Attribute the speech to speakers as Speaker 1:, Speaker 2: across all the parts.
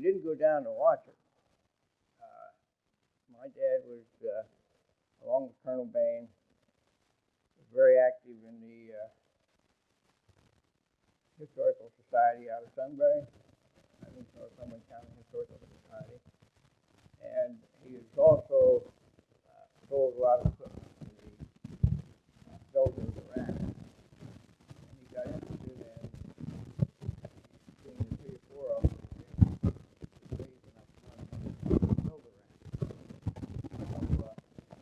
Speaker 1: didn't go down to watch it. My dad was, along with Colonel Bain, was very active in the Historical Society out of Sunbury. I think Sunbury County Historical Society. And he was also sold a lot of equipment to the soldiers around. And he got interested in between the 3 or 4 of them raising enough money to build a ramp.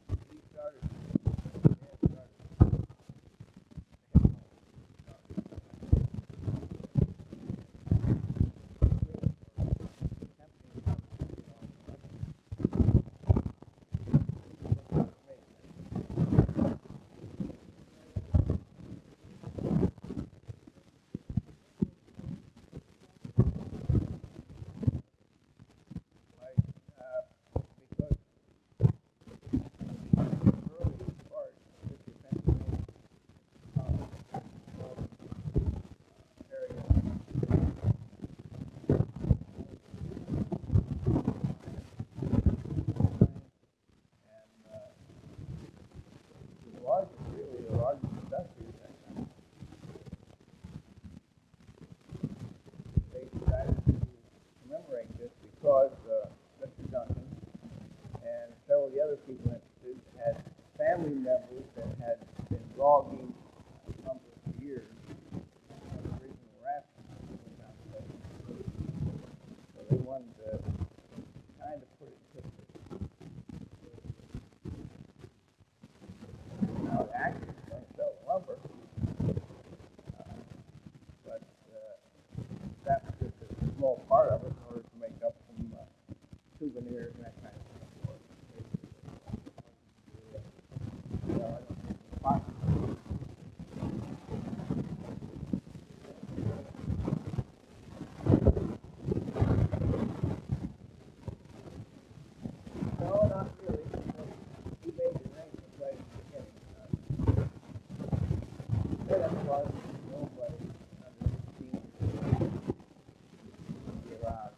Speaker 1: So he started. Because Mr. Duncan and several of the other people interested had family members that had been logging a number of years on the original raft. So they wanted to kind of put it in history. Now, the actors don't sell lumber, but that was just a small part of it in order to make up some souvenirs and that kind of thing. No, not really. He made the arrangements right at the beginning. That was nobody under 16 would be allowed.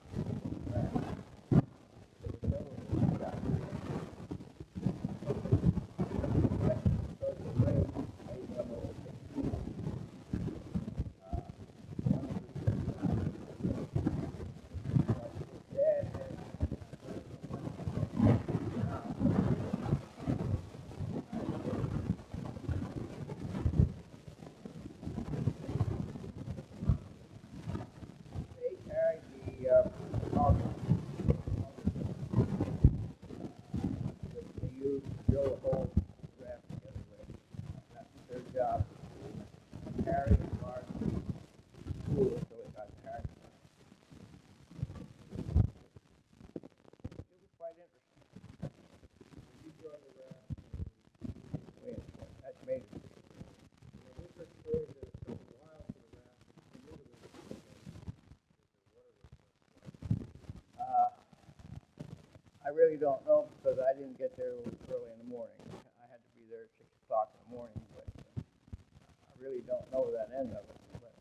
Speaker 1: I really don't know because I didn't get there early in the morning. I had to be there at 6 o'clock in the morning, but I really don't know that end of it. But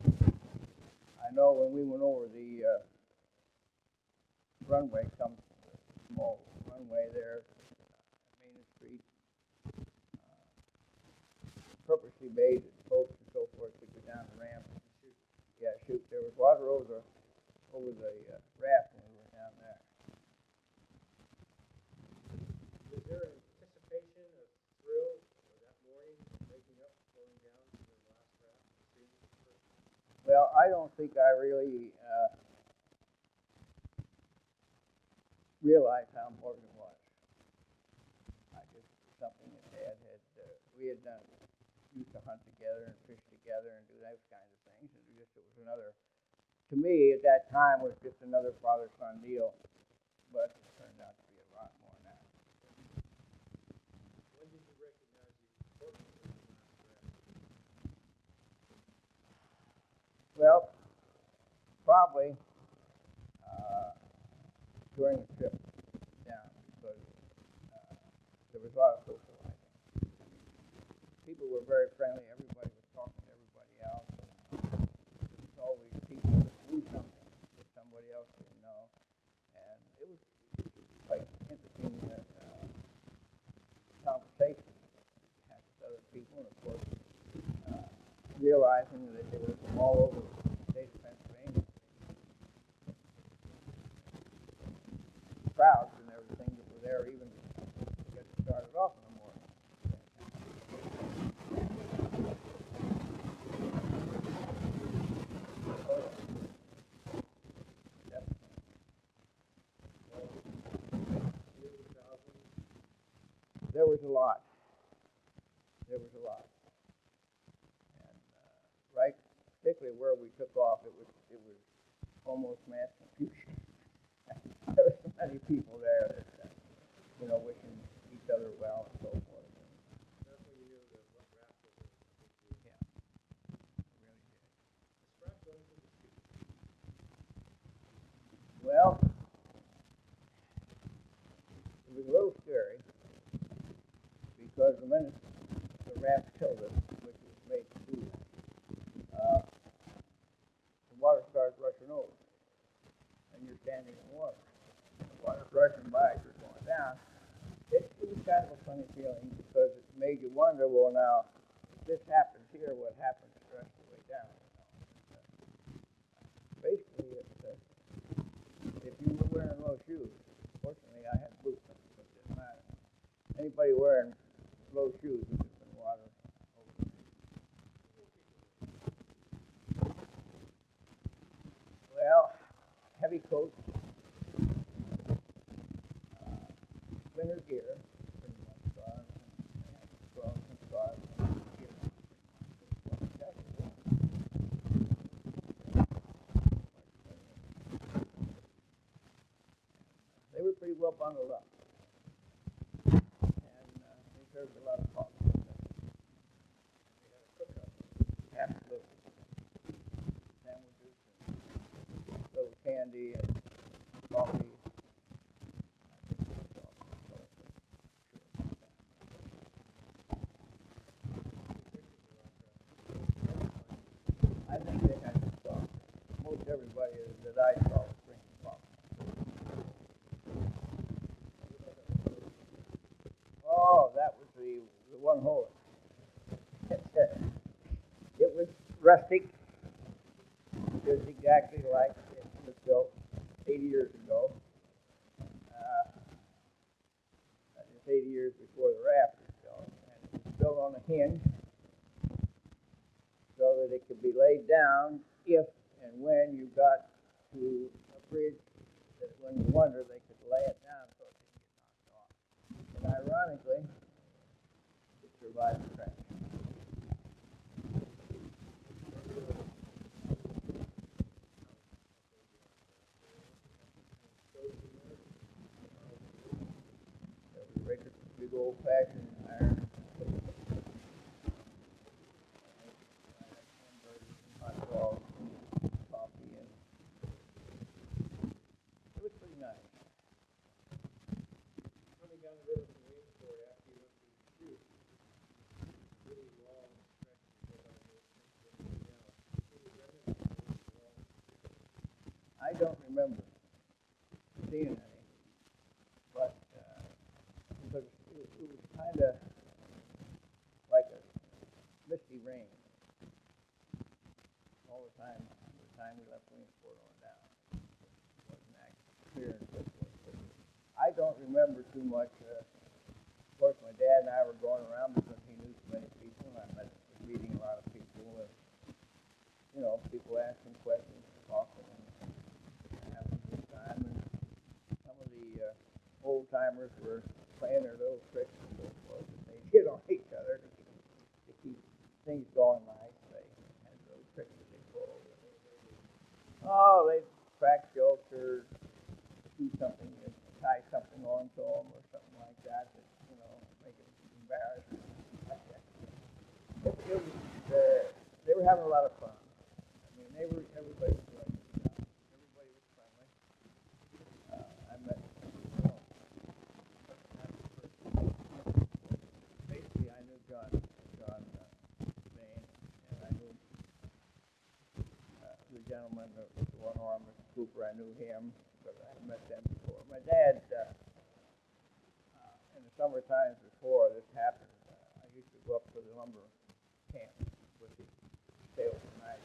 Speaker 1: I know when we went over the runway, comes a small runway there, Main Street, purposely made that folks and so forth could go down the ramp and shoot. Yeah, shoot. There was water over the raft when we were down there.
Speaker 2: Was there an anticipation of thrill or that morning waking up, going down to the last raft and seeing it first?
Speaker 1: Well, I don't think I really realized how important it was. I just something that Dad had. We had done. Used to hunt together and fish together and do those kinds of things. And it was another. To me, at that time, was just another father-son deal, but it turned out to be a lot more than that.
Speaker 2: When did you recognize the importance of the last raft?
Speaker 1: Well, probably during the trip down, because there was a lot of socializing. People were very friendly. Everybody was talking to everybody else. There was always people that knew something that somebody else didn't know. surprising that they were from all over the state of Pennsylvania. Crowds and everything that were there even to get started off in the morning. There was a lot. There was a lot. And right, particularly where we took off, it was almost mass confusion. There were so many people there that, wishing each other well and so forth.
Speaker 2: That's when you knew that what raft was a big deal.
Speaker 1: Yeah, it really did.
Speaker 2: Describe going to the sea.
Speaker 1: Well, it was a little scary because the minute the raft killed us, which was made to do that, the water started rushing over, and you're standing in water. The water's rushing by, you're going down. It was kind of a funny feeling because it made you wonder, well, now, if this happens here, what happens the rest of the way down? Basically, if you were wearing low shoes, fortunately I had boots, so it didn't matter. Anybody wearing low shoes was just in water over. Well, heavy coats, winter gear, pretty much scarves, and gloves and scarves and gear. They were pretty well bundled up, and they served a lot of coffee.
Speaker 2: They had a cookout.
Speaker 1: Absolutely. Sandwiches and little candy and coffee. I think they had some coffee. Most everybody that I saw was drinking coffee. Oh, that was the one hole. It was rustic. It was exactly like it was built 80 years ago. That is 80 years before the raft was built. And it was built on a hinge so that it could be laid down if and when you got to a bridge that when you wonder they could lay it down so it didn't get knocked off. And ironically, it survived the crash. Big old-fashioned iron hamburgers and hot dogs and coffee, and it was pretty nice.
Speaker 2: Coming down the river from Williamsport after you went to the shoot, really long stretch to go down here.
Speaker 1: I don't remember seeing any, but because it was kind of like a misty rain all the time. The time we left Williamsport on down, it wasn't actually clear and so forth. But I don't remember too much. Of course, my dad and I were going around because he knew so many people, and I was meeting a lot of people, and people asking questions, talking, and having a good time. And some of the old timers were playing their little tricks and so forth that they did on each other to keep things going nice. They had little tricks that they pulled. Oh, they'd crack jokes or do something, tie something on to them or something like that make it embarrassing. They were having a lot of fun. I mean, everybody was like, everybody was friendly. I met, basically I knew John Bain, and I knew the gentleman that was the one armed Cooper. I knew him, but I had met them before. My dad, in the summer times before this happened, I used to go up to the lumber camp with his tail tonight.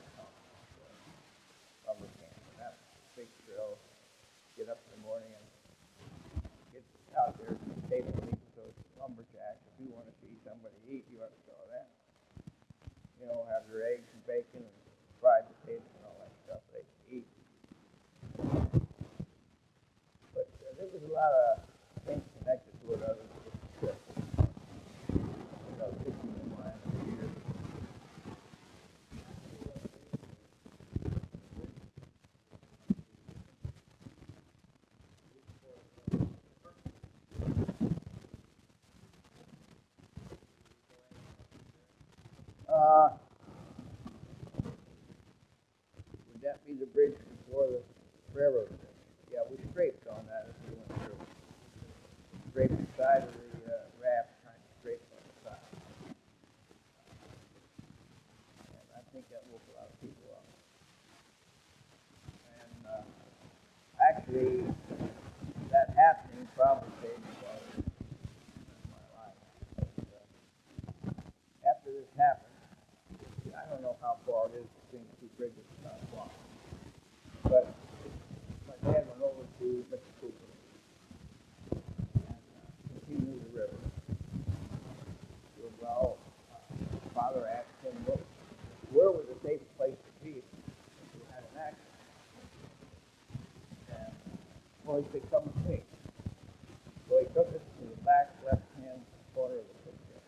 Speaker 1: Lumber camp. And that was a big thrill. Get up in the morning and get out there and table meet with those lumberjacks. If you want to see somebody eat, you have to go there. You know, have your eggs and bacon and fried potatoes and all that stuff they eat. But there was a lot of things connected to it other than just the trip. You know, 15 miles a year. Would that be the bridge before the railroad? Yeah, we scraped on that as we went through. Scraped the side of the raft, kind of scraped on the side. And I think that woke a lot of people up. And actually, that happening probably saved my life. After this happened, I don't know how far it is between the two bridges, it's not far. But my dad went over to Mr. Cooper, and he knew the river. Well, Father asked him, where was the safest place to be if you had an accident? And, well, he said, come with me. So he took us to the back left-hand corner of the picture.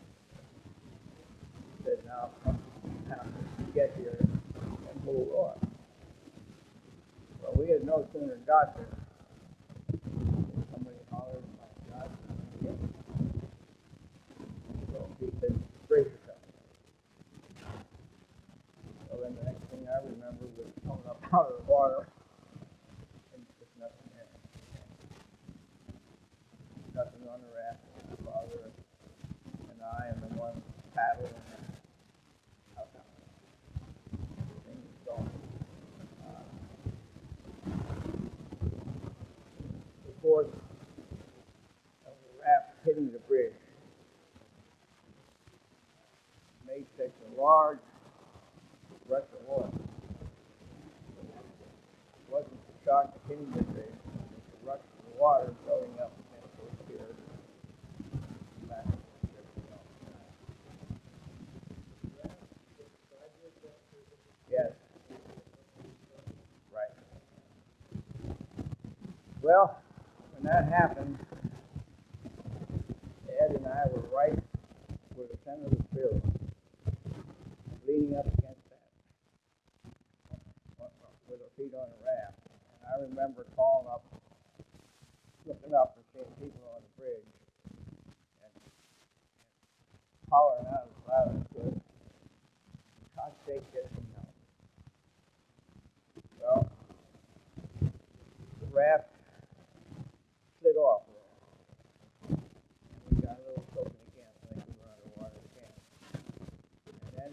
Speaker 1: He said, now come get here and move on. Well, we had no sooner got there. Somebody hollered, my God. So he said, brace yourself. So then the next thing I remember was coming up out of the water and just nothing there. Nothing on the raft. My father and I and the one paddling. Everything was gone. The force of the raft hitting the bridge made such a large rush of water. It wasn't the shock of hitting the bridge, it was the rush of the water going up against those piers. Yes. Right. Well, when that happened, Ed and I were right where the center of the pier was, leaning up against that, with our feet on the raft. And I remember calling up, looking up and seeing people on the bridge, and hollering out as loud as I could, "God sake, get some help." Well, the raft slid off there. And we got a little soaking again, so we were underwater again. And then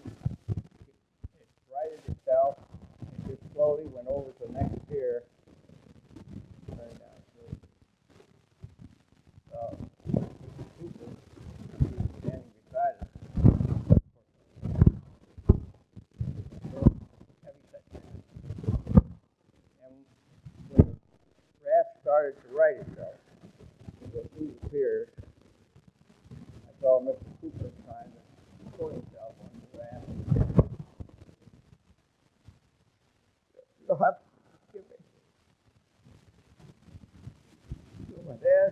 Speaker 1: it righted itself and just slowly went over to the next pier, turning down through. Cooper, who was standing beside us, heavy set man. And when the raft started to right itself, to go through the piers, I saw Mr. Cooper trying to pull himself on the raft. You'll have to give me. So my dad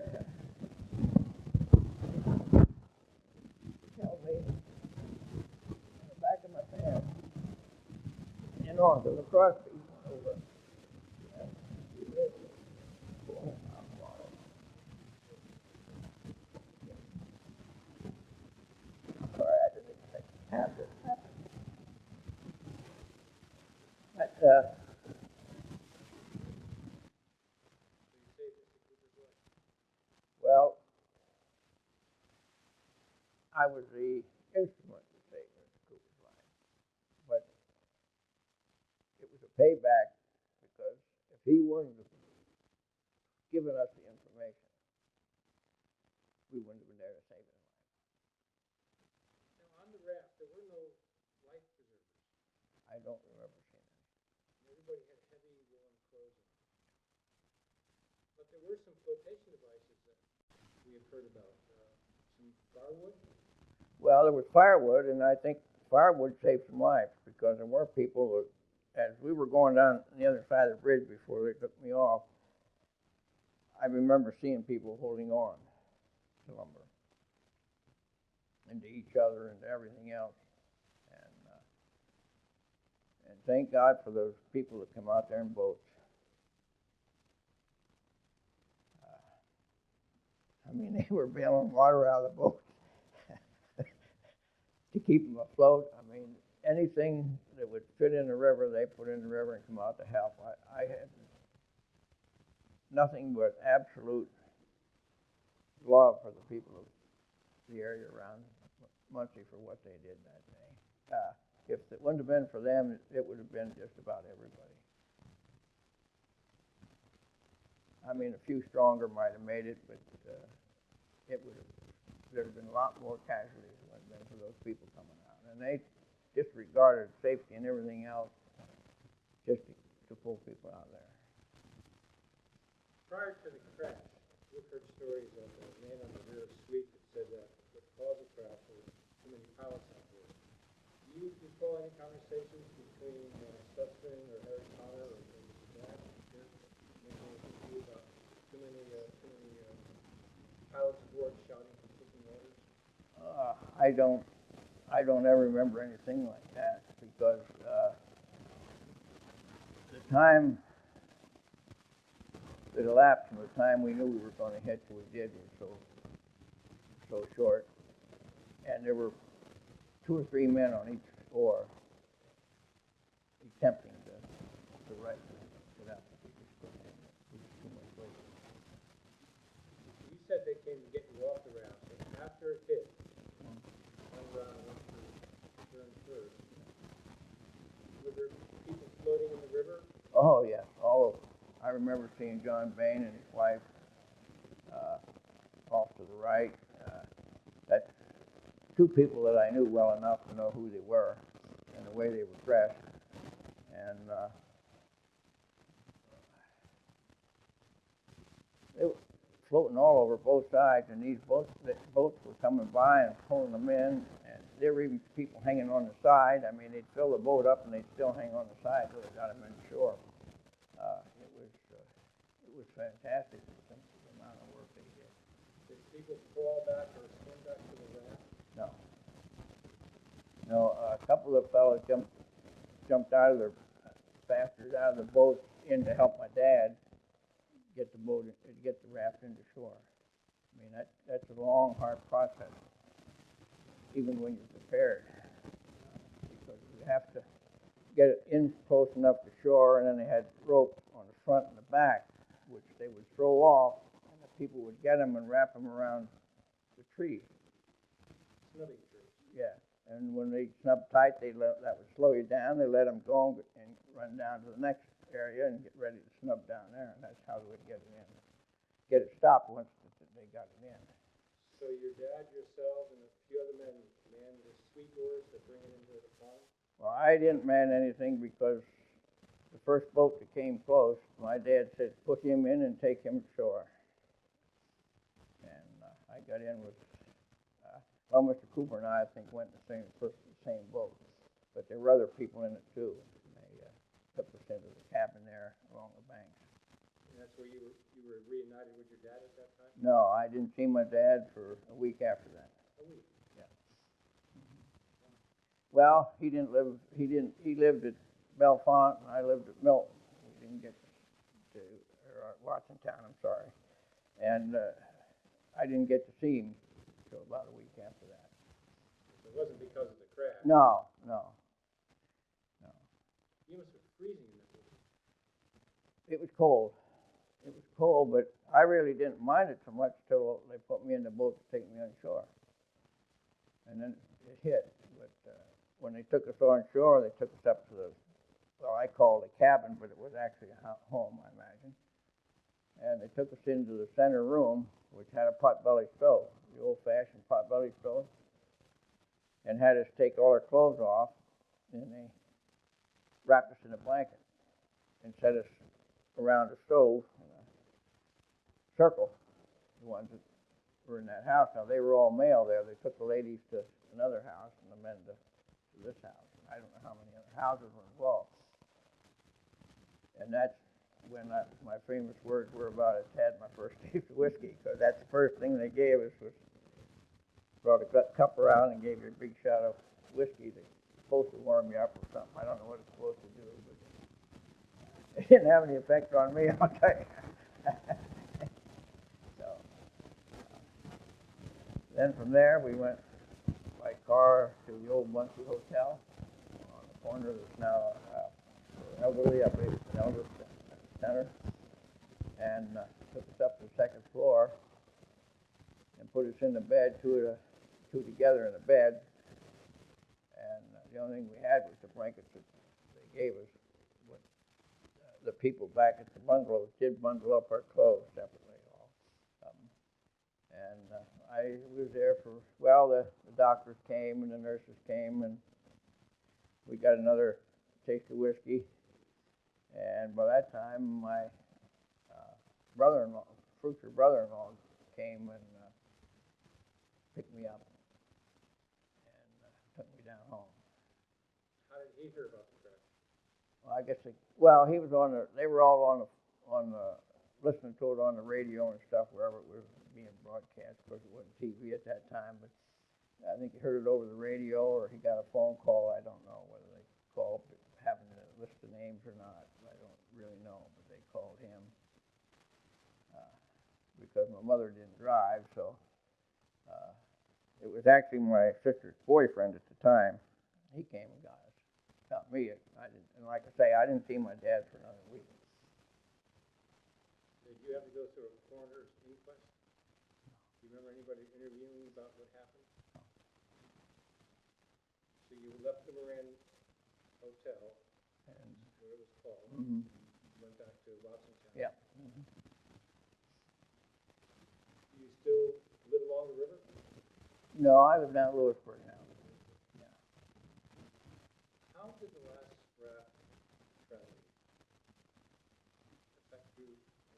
Speaker 1: held me in the back of my pants and onto the crossbeam over. Sorry, I didn't expect to have this happen. But, well, I was the instrument to save Mr. Cooper's life. But it was a payback because if he wouldn't have given us the information, we wouldn't have been there to save his life.
Speaker 2: Now, on the raft, there were no life preservers.
Speaker 1: I don't remember seeing it.
Speaker 2: Everybody had heavy woolen clothing. But there were some flotation devices that we have heard about. Some firewood?
Speaker 1: Well, there was firewood, and I think firewood saved some lives because there were people that, as we were going down the other side of the bridge before they took me off, I remember seeing people holding on to lumber and to each other and to everything else. And thank God for those people that come out there in boats. I mean, they were bailing water out of the boats to keep them afloat. I mean, anything that would fit in the river, they put in the river and come out to help. I had nothing but absolute love for the people of the area around Muncy for what they did that day. If it wouldn't have been for them, it would have been just about everybody. I mean, a few stronger might have made it, but there'd have been a lot more casualties if it hadn't been for those people coming out. And they disregarded safety and everything else just to pull people out of there.
Speaker 2: Prior to the crash, we've heard stories of a man on the rear sweep that said that the cause of the crash was too many pilots out there. Do you recall any conversations between Stutson or Harry Connor or Jack making anything to you about too many pilots aboard shouting conflicting orders?
Speaker 1: I don't ever remember anything like that because the time that elapsed from the time we knew we were going to hit till we did was so short, and there were 2 or 3 men on each oar attempting to right it up. It was too much weight.
Speaker 2: You said they came to get you off the raft, and after it hit, one round went through first. Were there people floating in the river?
Speaker 1: Oh yes, all over. I remember seeing John Bain and his wife off to the right. That's 2 people that I knew well enough to know who they were and the way they were dressed. And they were floating all over both sides, and these boats were coming by and pulling them in, and there were even people hanging on the side. I mean, they'd fill the boat up and they'd still hang on the side till they got them inshore. It was fantastic, the amount of work they did.
Speaker 2: Did people crawl back or swim back to the raft?
Speaker 1: No, a couple of fellows jumped out of their bastards out of the boat in to help my dad get the raft into shore. I mean, that's a long, hard process, even when you're prepared, because you have to get it in close enough to shore, and then they had rope on the front and the back, which they would throw off, and the people would get them and wrap them around the tree.
Speaker 2: Snubbing tree.
Speaker 1: Yeah, and when they snubbed tight, that would slow you down. They let them go and run down to the next area and get ready to snub down there, and that's how they would get it in. Get it stopped once they got it in.
Speaker 2: So your dad, yourself, and a few other men manned the sweep oars to bring it into the pond?
Speaker 1: Well, I didn't man anything because the first boat that came close, my dad said, put him in and take him ashore. And I got in with, Mr. Cooper and I think, went in the same boat. But there were other people in it, too. They took us into the cabin there along the banks.
Speaker 2: And that's where you were reunited with your dad at that time?
Speaker 1: No, I didn't see my dad for a week after that.
Speaker 2: A week?
Speaker 1: Yeah. Well, he lived at Bellefonte, and I lived at Milton. We didn't get to Washington, I'm sorry. And I didn't get to see him until about a week after that.
Speaker 2: So it wasn't because of the crash?
Speaker 1: No.
Speaker 2: You must have been freezing in that boat.
Speaker 1: It was cold. But I really didn't mind it so much till they put me in the boat to take me on shore. And then it hit. But when they took us on shore, they took us up to I called it a cabin, but it was actually a home, I imagine. And they took us into the center room, which had a pot-belly stove, the old-fashioned pot-belly stove, and had us take all our clothes off. And they wrapped us in a blanket and set us around a stove in a circle. The ones that were in that house, now they were all male there. They took the ladies to another house and the men to this house. I don't know how many other houses were involved. And that's when my famous words were about I had my first taste of whiskey, because that's the first thing they gave us was brought a cup around and gave you a big shot of whiskey that's supposed to warm you up or something. I don't know what it's supposed to do, but it didn't have any effect on me, I'll tell you. So, then from there we went by car to the old Muncy Hotel on the corner that's now elderly, I believe it's an elder center, and took us up to the second floor and put us in the bed, two together in the bed, and the only thing we had was the blankets that they gave us. But the people back at the bungalows did bundle up our clothes separately, all. And I was there for, well, the doctors came and the nurses came, and we got another taste of whiskey. And by that time, my brother-in-law, future brother-in-law, came and picked me up and took me down home.
Speaker 2: How did he hear about the crash?
Speaker 1: Well, I guess he was on the. They were all on the listening to it on the radio and stuff wherever it was being broadcast. Of course, it wasn't TV at that time, but I think he heard it over the radio or he got a phone call. I don't know whether they called having to list the names or not. I don't really know, but they called him because my mother didn't drive, so. It was actually my sister's boyfriend at the time. He came and got us. Got me. I didn't, and like I say, I didn't see my dad for another week.
Speaker 2: Did you have to go through a coroner's inquest? Do you remember anybody interviewing you about what happened?
Speaker 1: No.
Speaker 2: So you left the Marin Hotel,
Speaker 1: And
Speaker 2: what it was called, went back to Watsontown.
Speaker 1: yeah. Mm-hmm.
Speaker 2: You still live along the river?
Speaker 1: No, I live down in Lewisburg now. Yeah.
Speaker 2: How did the Last Raft tragedy affect you in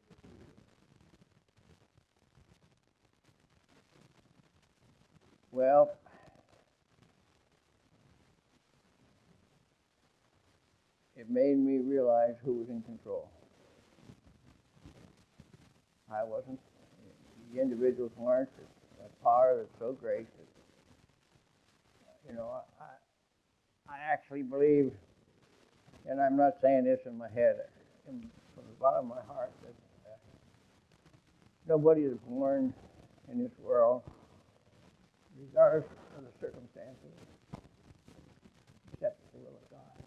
Speaker 2: your future?
Speaker 1: Well, it made me realize who was in control. I wasn't. The individuals weren't. A power that's so great that, I actually believe, and I'm not saying this in my head, from the bottom of my heart, that nobody is born in this world, regardless of the circumstances, except the will of God.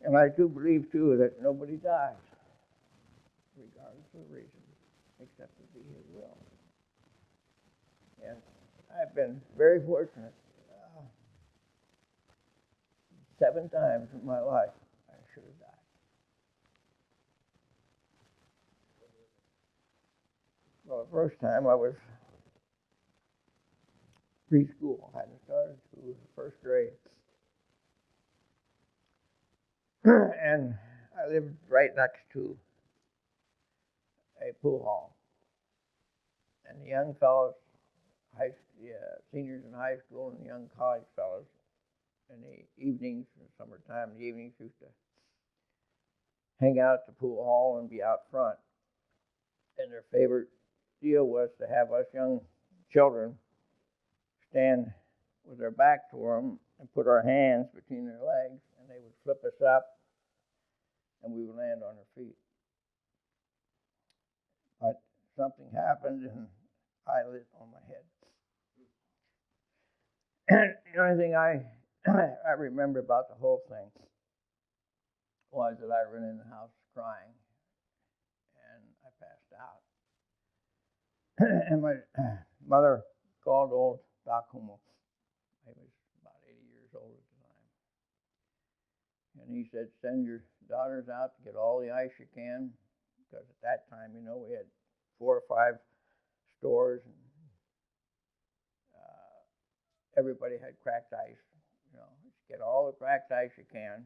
Speaker 1: And I do believe, too, that nobody dies, regardless of the reason, except to be His will. And I've been very fortunate. 7 times in my life, I should have died. Well, the first time I was preschool. I hadn't started school, first grade. And I lived right next to a pool hall. And the young fellows, seniors in high school and the young college fellows, in the evenings, in the summertime, the evenings used to hang out at the pool hall and be out front. And their favorite deal was to have us young children stand with their back to them and put our hands between their legs, and they would flip us up, and we would land on our feet. But something happened, and I lit on my head. And the only thing I remember about the whole thing was that I ran in the house crying, and I passed out. And my mother called old Doc Hummel. He was about 80 years old at the time. And he said, send your daughters out to get all the ice you can, because at that time, we had 4 or 5 stores, and everybody had cracked ice, get all the cracked ice you can.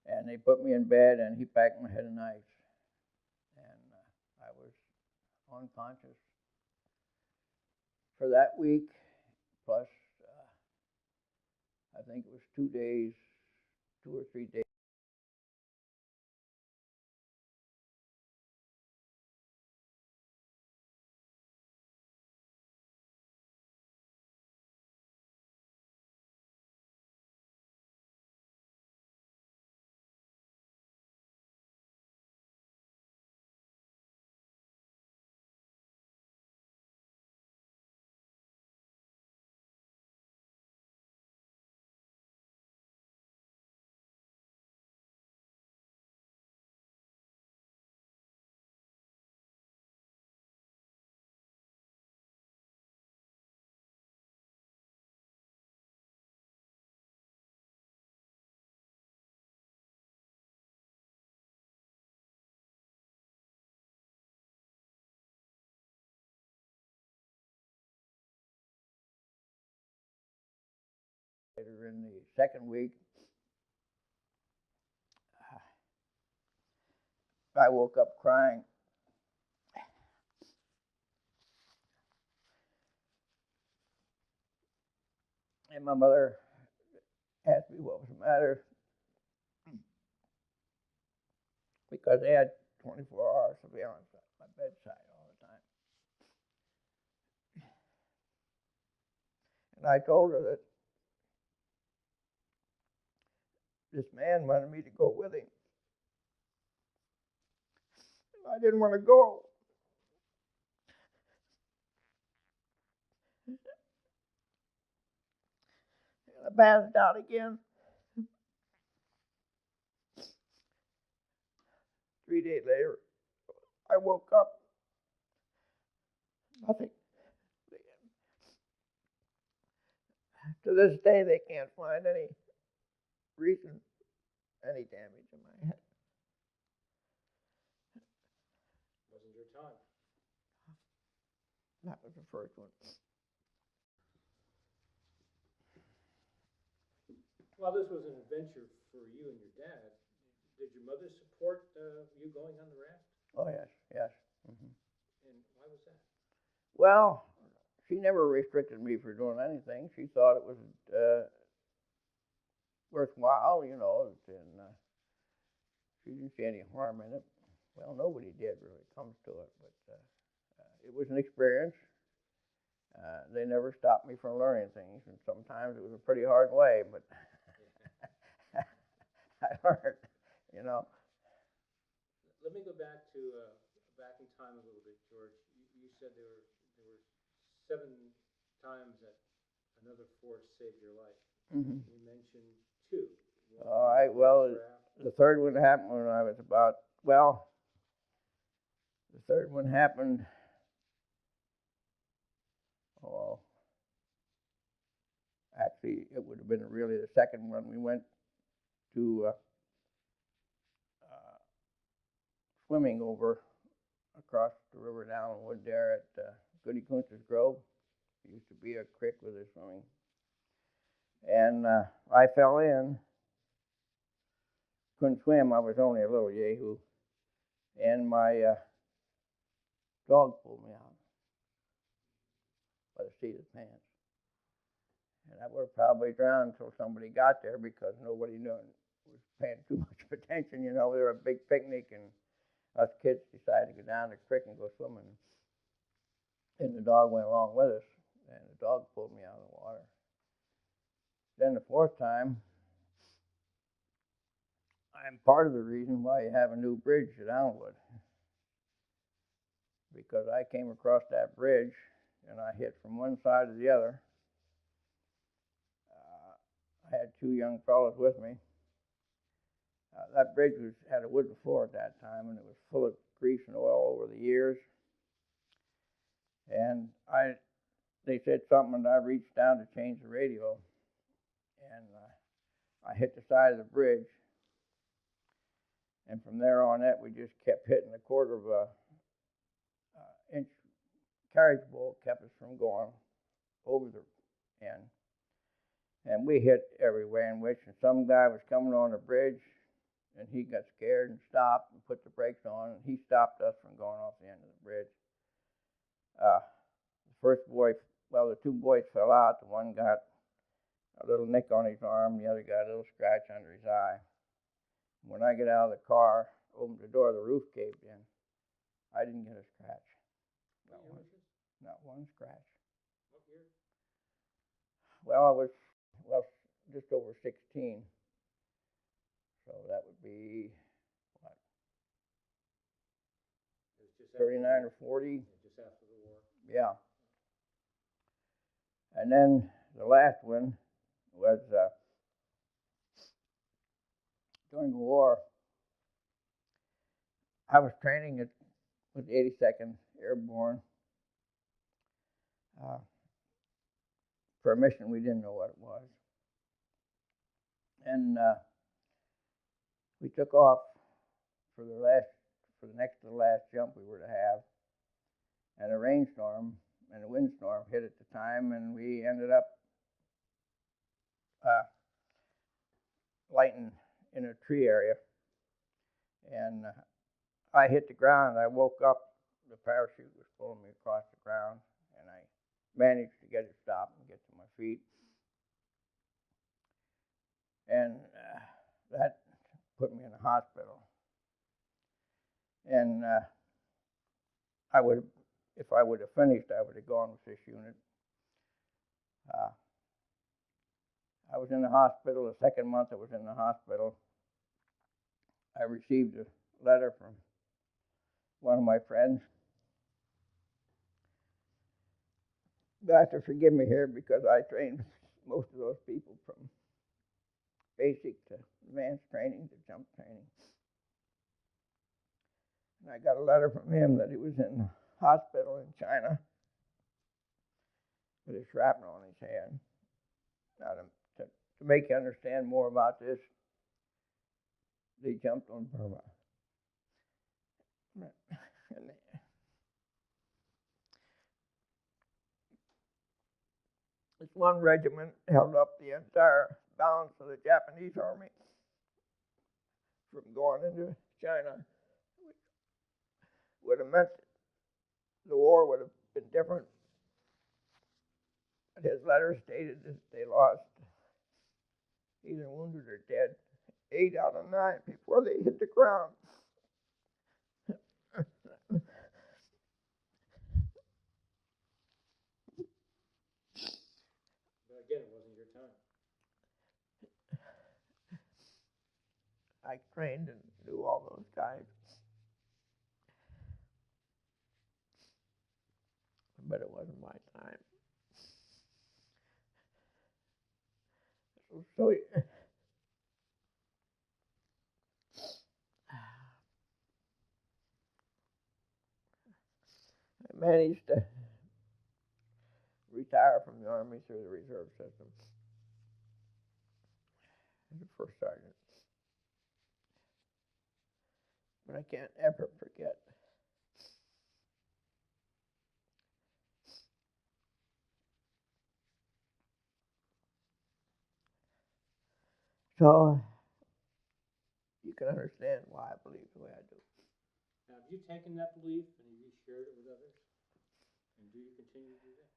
Speaker 1: And they put me in bed, and he packed my head in ice. And I was unconscious for that week, plus I think it was 2 days, 2 or 3 days. Later in the second week, I woke up crying. And my mother asked me what was the matter, because they had 24 hours surveillance at my bedside all the time. And I told her that this man wanted me to go with him. And I didn't want to go. And I passed out again. 3 days later, I woke up. Nothing. To this day, they can't find any reason, any damage in my head.
Speaker 2: Wasn't your time.
Speaker 1: That was the first one.
Speaker 2: Well, this was an adventure for you and your dad. Did your mother support you going on the raft?
Speaker 1: Oh, yes, yes. Mm-hmm.
Speaker 2: And why was that?
Speaker 1: Well, she never restricted me for doing anything. She thought it was worthwhile, you know, and she didn't see any harm in it. Well, nobody did really, comes to it, but it was an experience. They never stopped me from learning things, and sometimes it was a pretty hard way, but I learned, you know.
Speaker 2: Let me go back to back in time a little bit, George. You said there were 7 times that another force saved your life.
Speaker 1: Mm-hmm.
Speaker 2: You mentioned 2.
Speaker 1: Well, the third one happened when I was about, well, the third one happened, oh, actually, it would have been really the second one. We went to swimming over across the river down in Wood there at Goody Kuntz's Grove. It used to be a creek where they're swimming. And I fell in, couldn't swim. I was only a little yahoo. And my dog pulled me out by the seat of the pants. And I would have probably drowned until somebody got there, because nobody knew, was paying too much attention. You know, we were a big picnic, and us kids decided to go down the creek and go swimming. And the dog went along with us, and the dog pulled me out of the water. Then the fourth time, I'm part of the reason why you have a new bridge at Allenwood, because I came across that bridge and I hit from one side to the other. I had 2 young fellows with me. That bridge had a wooden floor at that time, and it was full of grease and oil over the years. And they said something, and I reached down to change the radio, and I hit the side of the bridge. And from there on that, we just kept hitting a quarter of a inch carriage bolt, kept us from going over the end. And we hit every way in which, and some guy was coming on the bridge, and he got scared and stopped and put the brakes on, and he stopped us from going off the end of the bridge. The first boy, well, the two boys fell out. The one got a little nick on his arm, the other got a little scratch under his eye. When I get out of the car, opened the door, the roof caved in. I didn't get a scratch. Not one scratch.
Speaker 2: What year?
Speaker 1: Well, I was just over 16. So that would be, what, 39 or 40?
Speaker 2: Just after the war.
Speaker 1: Yeah. And then the last one was during the war. I was training with the 82nd Airborne for a mission we didn't know what it was. And we took off for the next to the last jump we were to have. And a rainstorm and a windstorm hit at the time, and we ended up lighting in a tree area. And I hit the ground. I woke up. The parachute was pulling me across the ground, and I managed to get it stopped and get to my feet. And that put me in the hospital. And if I would have finished, I would have gone with this unit. I was in the hospital. The second month I was in the hospital, I received a letter from one of my friends. You have to forgive me here because I trained most of those people from basic to advanced training to jump training. And I got a letter from him that he was in the hospital in China with a shrapnel on his hand. Now, to make you understand more about this, they jumped on Burma. This one regiment held up the entire balance of the Japanese army from going into China, which would have meant the war would have been different. But his letter stated that they lost, either wounded or dead, 8 out of 9 before they hit the ground.
Speaker 2: But again, it wasn't your time.
Speaker 1: I trained and knew all those guys. But it wasn't my time. So I managed to retire from the Army through the reserve system as a first sergeant. But I can't ever forget so you can understand why I believe the way I do.
Speaker 2: Now, have you taken that belief and have you shared it with others? And do you continue to do that?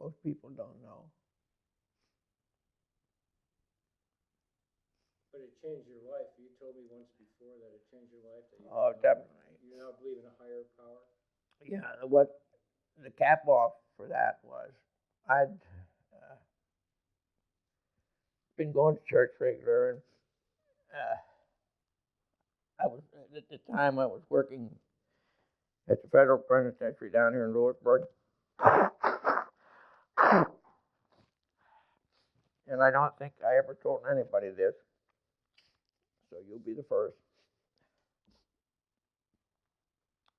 Speaker 1: Most people don't know.
Speaker 2: But it changed your life. You told me once before that it changed your life. That
Speaker 1: Definitely.
Speaker 2: You now believe in a higher power.
Speaker 1: Yeah, what the cap off for that was, I'd been going to church regular, and I was at the time I was working at the federal penitentiary down here in Lewisburg, and I don't think I ever told anybody this, so you'll be the first.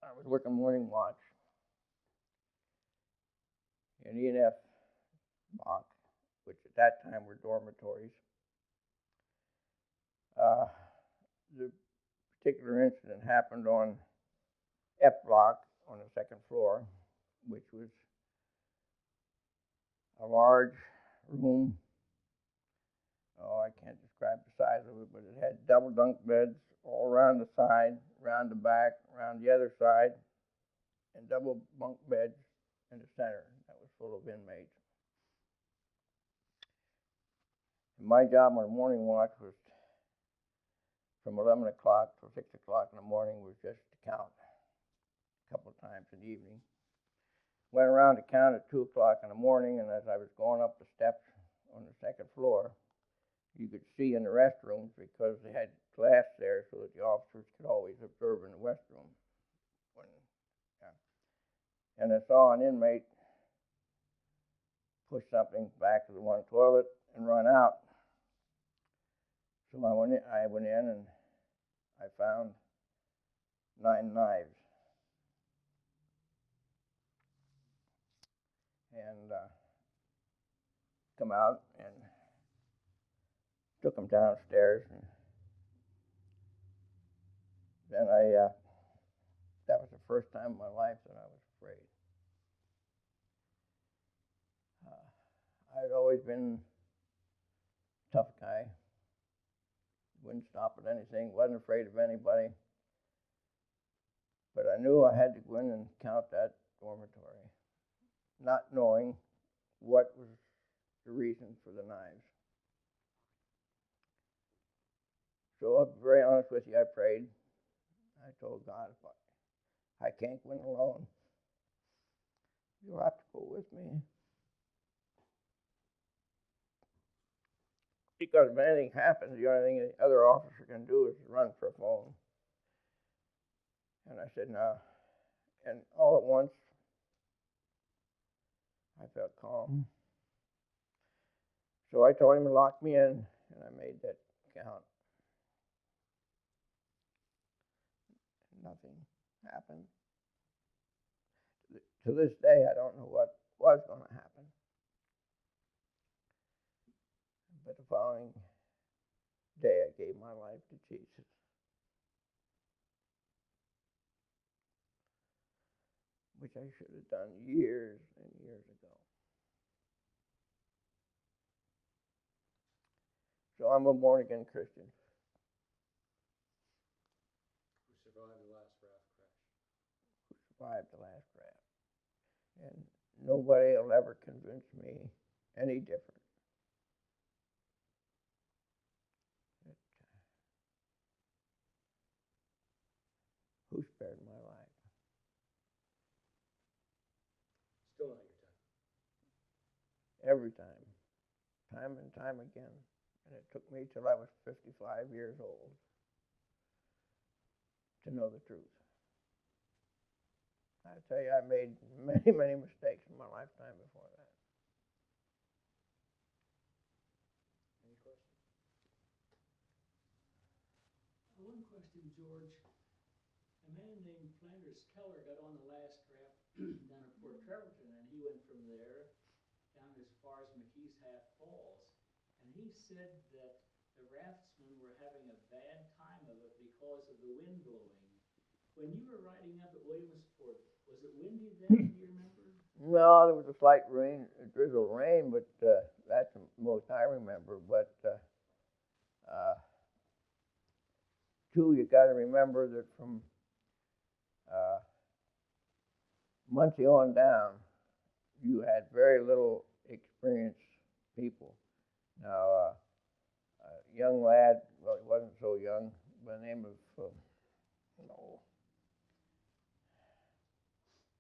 Speaker 1: I was working morning watch in E&F block, which at that time were dormitories. The particular incident happened on F block on the second floor, which was a large room. Oh, I can't describe the size of it, but it had double bunk beds all around the side, around the back, around the other side, and double bunk beds in the center that was full of inmates. And my job on the morning watch was from 11 o'clock till 6 o'clock in the morning was just to count a couple of times in the evening. Went around to count at 2 o'clock in the morning, and as I was going up the steps on the second floor, you could see in the restrooms because they had glass there so that the officers could always observe in the restroom. And I saw an inmate push something back to the one toilet and run out. So I went in and I found 9 knives. And come out and took them downstairs. And then that was the first time in my life that I was afraid. I'd always been a tough guy. Wouldn't stop at anything, wasn't afraid of anybody. But I knew I had to go in and count that dormitory, not knowing what was the reason for the knives. So I'll be very honest with you, I prayed. I told God, if I can't win alone, you'll have to go with me. Because if anything happens, the only thing the other officer can do is run for a phone. And I said, no. And all at once, I felt calm. So I told him to lock me in, and I made that count. Nothing happened. To this day, I don't know what was going to happen. But the following day, I gave my life to Jesus. Which I should have done years and years ago. So I'm a born-again Christian.
Speaker 2: Who survived the Last Raft crash.
Speaker 1: Who survived the Last Raft. And nobody will ever convince me any different. Who spared my life?
Speaker 2: Still not your time.
Speaker 1: Every time. Time and time again. And it took me till I was 55 years old to know the truth. I tell you, I made many, many mistakes in my lifetime before that.
Speaker 2: Any questions?
Speaker 3: One question, George. A man named Flanders Keller got on the Last Raft down at Port Trevorton, and he went from there down as far as McKee's Half Falls. And he said that the raftsmen were having a bad time of it because of the wind blowing. When you were riding up at Williamsport, was it windy then, do you remember?
Speaker 1: No, there was a slight rain, a drizzle of rain, but that's the most I remember. But two, you got to remember that from Muncy on down, you had very little experienced people. Now, a young lad, well, he wasn't so young, by the name of,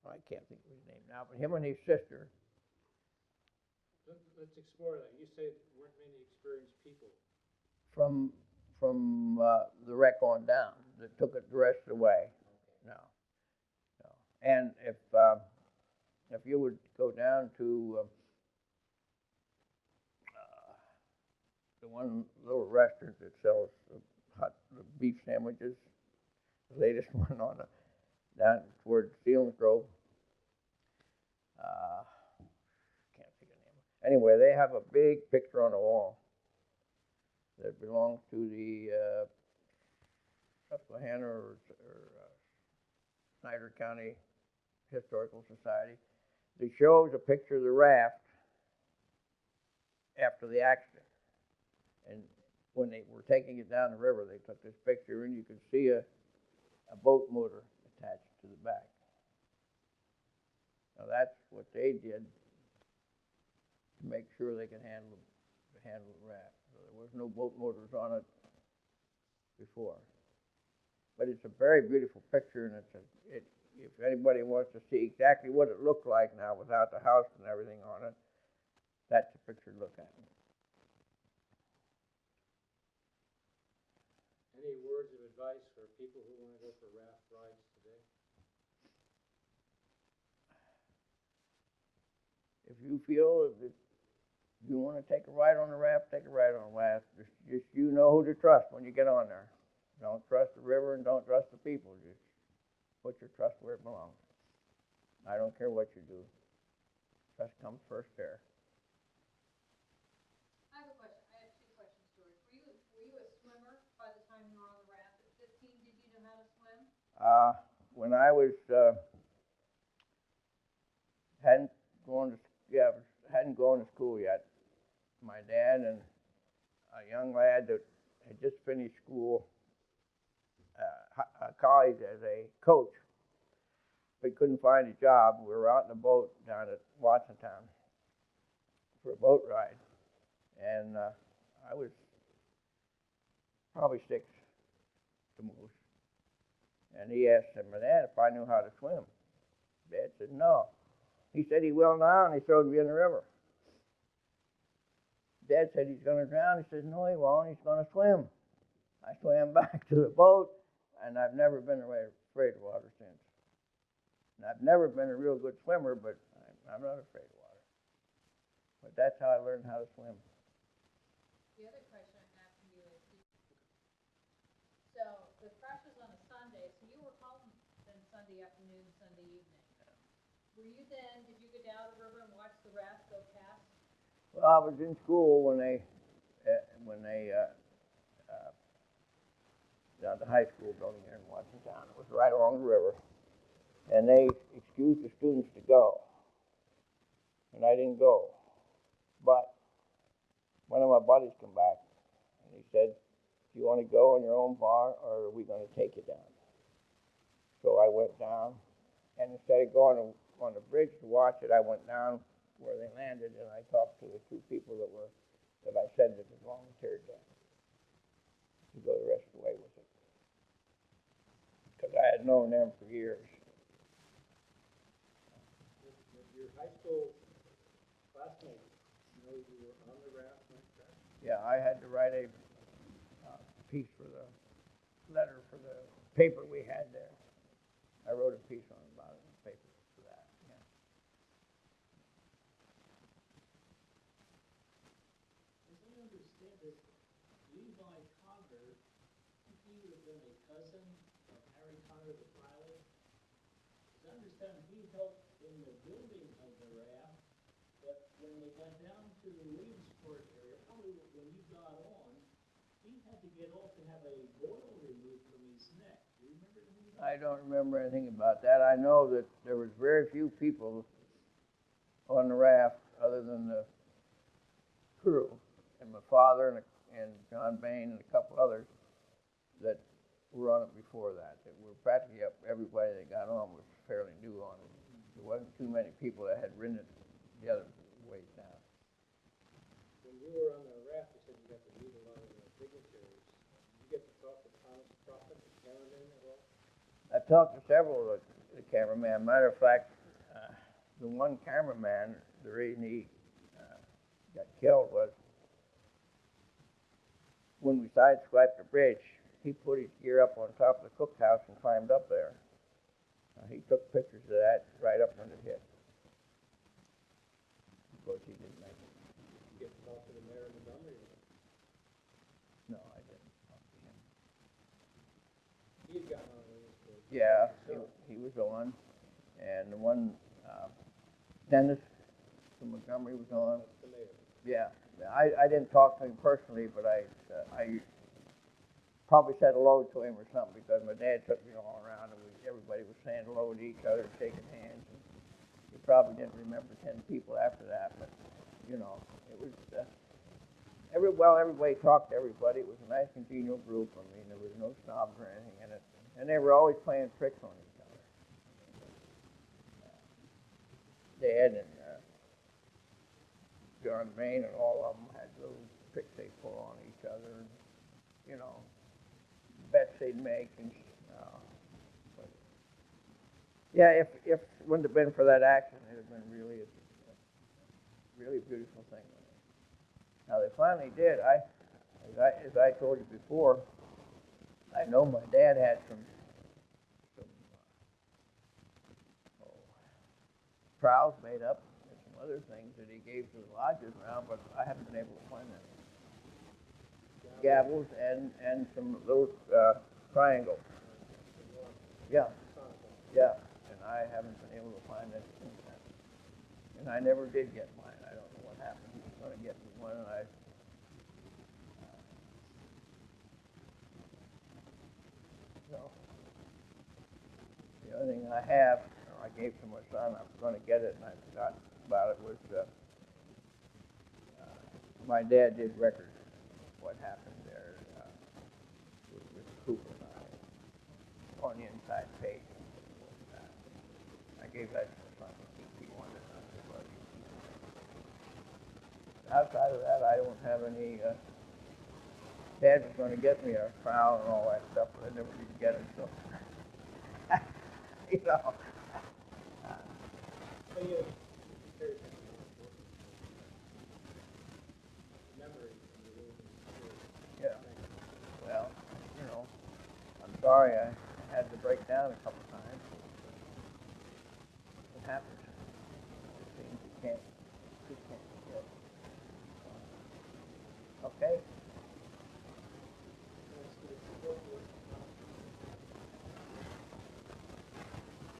Speaker 1: I can't think of his name now, but him and his sister.
Speaker 2: Let's explore that. You say there weren't many experienced people.
Speaker 1: From the wreck on down, that took it the rest of the way. No. And if you would go down to the one little restaurant that sells the beef sandwiches, the latest one on down toward Selinsgrove. Can't think of the name. Anyway, they have a big picture on the wall that belongs to the Susquehanna or Snyder County Historical Society. That shows a picture of the raft after the accident. And when they were taking it down the river, they took this picture, and you could see a boat motor attached to the back. Now that's what they did to make sure they could handle the raft. So there was no boat motors on it before. But it's a very beautiful picture, and if anybody wants to see exactly what it looked like now without the house and everything on it, that's the picture to look at.
Speaker 2: Any words of advice for people who want to go for raft rides today?
Speaker 1: If you feel that you want to take a ride on the raft, take a ride on the raft. Just you know who to trust when you get on there. Don't trust the river and don't trust the people. Just put your trust where it belongs. I don't care what you do. Trust comes first there.
Speaker 4: I have a question. I have two questions, George. Were you a swimmer by the time you were on the raft at 15? Did you know how to swim?
Speaker 1: When I was hadn't hadn't gone to school yet. My dad and a young lad that had just finished school, college as a coach, but couldn't find a job. We were out in a boat down at Watsontown for a boat ride, and I was probably 6 the most. And he asked my dad if I knew how to swim. Dad said no. He said he will now, and he threw me in the river. Dad said he's going to drown. He says no, he won't. He's going to swim. I swam back to the boat, and I've never been afraid of water since. And I've never been a real good swimmer, but I'm not afraid of water. But that's how I learned how to swim.
Speaker 4: The other question I have for you is, so the crash was on a Sunday, so you were home then Sunday afternoon, Sunday evening. Were you then, did you go down the river and watch the raft go past?
Speaker 1: Well, I was in school when they down the high school building here in Washington. It was right along the river, and they excused the students to go, and I didn't go. But one of my buddies came back, and he said, "Do you want to go on your own bar, or are we going to take you down?" So I went down, and instead of going on the bridge to watch it, I went down where they landed, and I talked to the 2 people that I said that had volunteered to go the rest of the way with it, because I had known them for years.
Speaker 2: Your high school classmates know you were on the raft like that?
Speaker 1: Yeah, I had to write a piece for the letter for the paper we had there. I wrote a piece about it in the paper for that. Yeah.
Speaker 3: As I understand it, Levi Conger, he would have been a cousin of Harry Conger, the pilot. As I understand, he helped in the building of the raft, but when they got down to the Williamsport area, probably when you got on, he had to get off to have a boil removed from his neck. Do you remember anything about that?
Speaker 1: I don't remember anything about that. I know that there was very few people on the raft other than the crew and my father and John Bain and a couple others that were on it before that. That were practically everybody that got on was fairly new on it. There wasn't too many people that had ridden it the other ways down.
Speaker 2: When you were on the raft, you said you got to meet a lot of the dignitaries. Did you get to talk to Thomas Prophet, the cameraman, at all?
Speaker 1: I talked to several of the cameramen. Matter of fact, the one cameraman, the reason he got killed was when we sideswiped the bridge, he put his gear up on top of the cookhouse and climbed up there. He took pictures of that right up when it hit. Of course, he didn't make it.
Speaker 2: Did you get to talk to the mayor of Montgomery?
Speaker 1: No, I didn't talk to him.
Speaker 2: He had gotten on Williamsport.
Speaker 1: Yeah, he was on. And the one, Dennis from Montgomery was on.
Speaker 2: That's the mayor.
Speaker 1: Yeah, I didn't talk to him personally, but I probably said hello to him or something, because my dad took me all around and everybody was saying hello to each other, shaking hands. And he probably didn't remember 10 people after that, but you know, it was everybody talked to everybody. It was a nice congenial group. I mean, there was no snobs or anything in it, and they were always playing tricks on each other. Dad and John Main and all of them had little tricks they pull on each other, and, you know, bets they'd make, and but yeah, if it wouldn't have been for that accident, it'd have been really a beautiful thing. Now they finally did. As I told you before, I know my dad had some trowels made up and some other things that he gave to the lodges around, but I haven't been able to find them. Gavels and some little triangles. Yeah, yeah, and I haven't been able to find it since then. And I never did get mine. I don't know what happened. He was going to get me one, and so the only thing I have, I gave to my son. I was going to get it, and I forgot about it. Was my dad did record what happened there with Cooper and I on the inside page. I gave that to my son. He wanted it. Outside of that, I don't have any. Dad was going to get me a crown and all that stuff, but I never did get it. So, you know. Yeah. Well, you know, I'm sorry I had to break down a couple times. It happens. It seems you can't